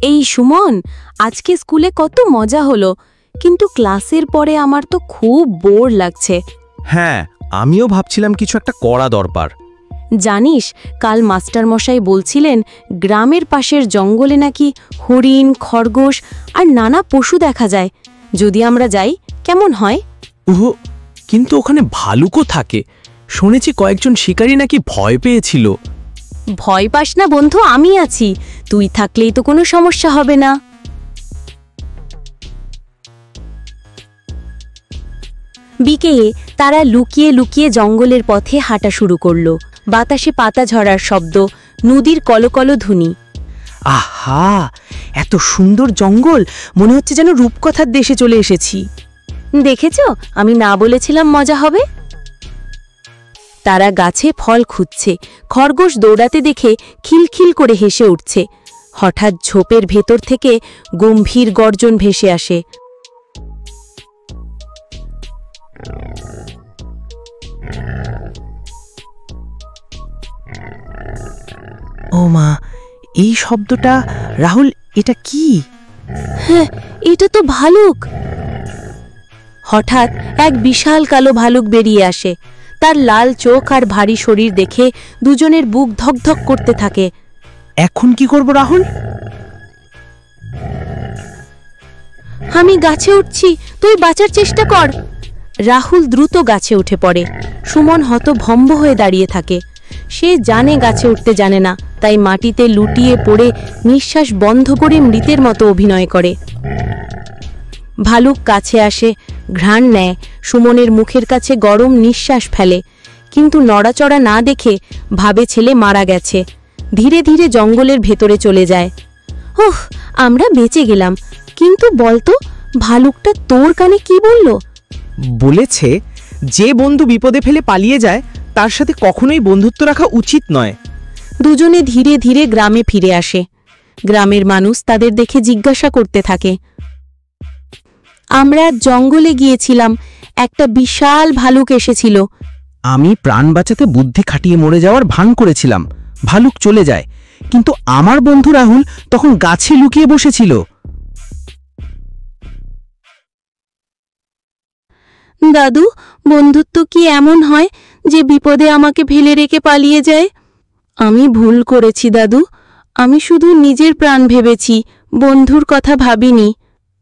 এই সুমন, আজকে স্কুলে কত মজা হলো, কিন্তু ক্লাসের পরে আমার তো খুব বোর লাগছে। হ্যাঁ, আমিও ভাবছিলাম কিছু একটা করা দরকার। জানিস, কাল মাস্টারমশাই বলছিলেন গ্রামের পাশের জঙ্গলে নাকি হরিণ, খরগোশ আর নানা পশু দেখা যায়। যদি আমরা যাই কেমন হয়? ওহো, কিন্তু ওখানে ভালুকও থাকে। শুনেছি কয়েকজন শিকারী নাকি ভয় পেয়েছিল। ভয় পাস না বন্ধু, আমি আছি। তুই থাকলেই তো কোনো সমস্যা হবে না। বিকেলে তারা লুকিয়ে লুকিয়ে জঙ্গলের পথে হাঁটা শুরু করল। বাতাসে পাতা ঝরার শব্দ, নদীর কলকল ধ্বনি। আহা, এত সুন্দর জঙ্গল, মনে হচ্ছে যেন রূপকথার দেশে চলে এসেছি। দেখেছ, আমি না বলেছিলাম মজা হবে? তারা গাছে ফল খুঁজছে। খরগোশ দৌড়াতে দেখে খিলখিল করে হেসে উঠছে। হঠাৎ ঝোপের ভেতর থেকে গম্ভীর গর্জন ভেসে আসে। ও মা, এই শব্দটা, রাহুল, এটা কি? হ্যাঁ, এটা তো ভালুক। হঠাৎ এক বিশাল কালো ভালুক বেরিয়ে আসে। তার লাল চোখ আর ভারী শরীর দেখে দুজনের বুক ধকধক করতে থাকে। এখন কি করব রাহুল? আমি গাছে উঠছি, তুই বাঁচার চেষ্টা কর। রাহুল দ্রুত গাছে উঠে পড়ে। সুমন হতভম্ব হয়ে দাঁড়িয়ে থাকে। সে জানে গাছে উঠতে জানে না, তাই মাটিতে লুটিয়ে পড়ে নিঃশ্বাস বন্ধ করে মৃতের মতো অভিনয় করে। ভালুক কাছে আসে, ঘ্রাণ নেয়, সুমনের মুখের কাছে গরম নিঃশ্বাস ফেলে, কিন্তু নড়াচড়া না দেখে ভাবে ছেলে মারা গেছে। ধীরে ধীরে জঙ্গলের ভেতরে চলে যায়। ওহ, আমরা বেঁচে গেলাম। কিন্তু বলতো, ভালুকটা তোর কানে কি বলল? বলেছে যে বন্ধু বিপদে ফেলে পালিয়ে যায় তার সাথে কখনোই বন্ধুত্ব রাখা উচিত নয়। দুজনে ধীরে ধীরে গ্রামে ফিরে আসে। গ্রামের মানুষ তাদের দেখে জিজ্ঞাসা করতে থাকে। আমরা জঙ্গলে গিয়েছিলাম, একটা বিশাল ভালুক এসেছিল। আমি প্রাণ বাঁচাতে বুদ্ধি খাটিয়ে মরে যাওয়ার ভান করেছিলাম। ভালুক চলে যায়, কিন্তু আমার বন্ধু রাহুল তখন গাছে লুকিয়ে বসেছিল। দাদু, বন্ধুত্ব কি এমন হয় যে বিপদে আমাকে ফেলে রেখে পালিয়ে যায়? আমি ভুল করেছি দাদু। আমি শুধু নিজের প্রাণ ভেবেছি, বন্ধুর কথা ভাবিনি।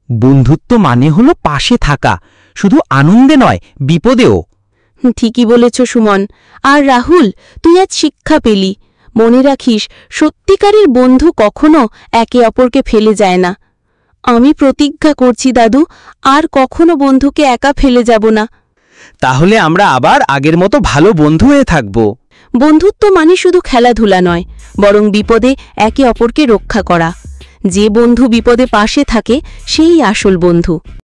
বন্ধুত্ব মানে হলো পাশে থাকা, শুধু আনন্দে নয়, বিপদেও। ঠিকই বলেছ সুমন। আর রাহুল, তুই আজ শিক্ষা পেলি। মনে রাখিস, সত্যিকারের বন্ধু কখনো একে অপরকে ফেলে যায় না। আমি প্রতিজ্ঞা করছি দাদু, আর কখনো বন্ধুকে একা ফেলে যাব না। তাহলে আমরা আবার আগের মতো ভালো বন্ধু হয়ে থাকব। বন্ধুত্ব মানে শুধু খেলাধুলা নয়, বরং বিপদে একে অপরকে রক্ষা করা। যে বন্ধু বিপদে পাশে থাকে, সেই আসল বন্ধু।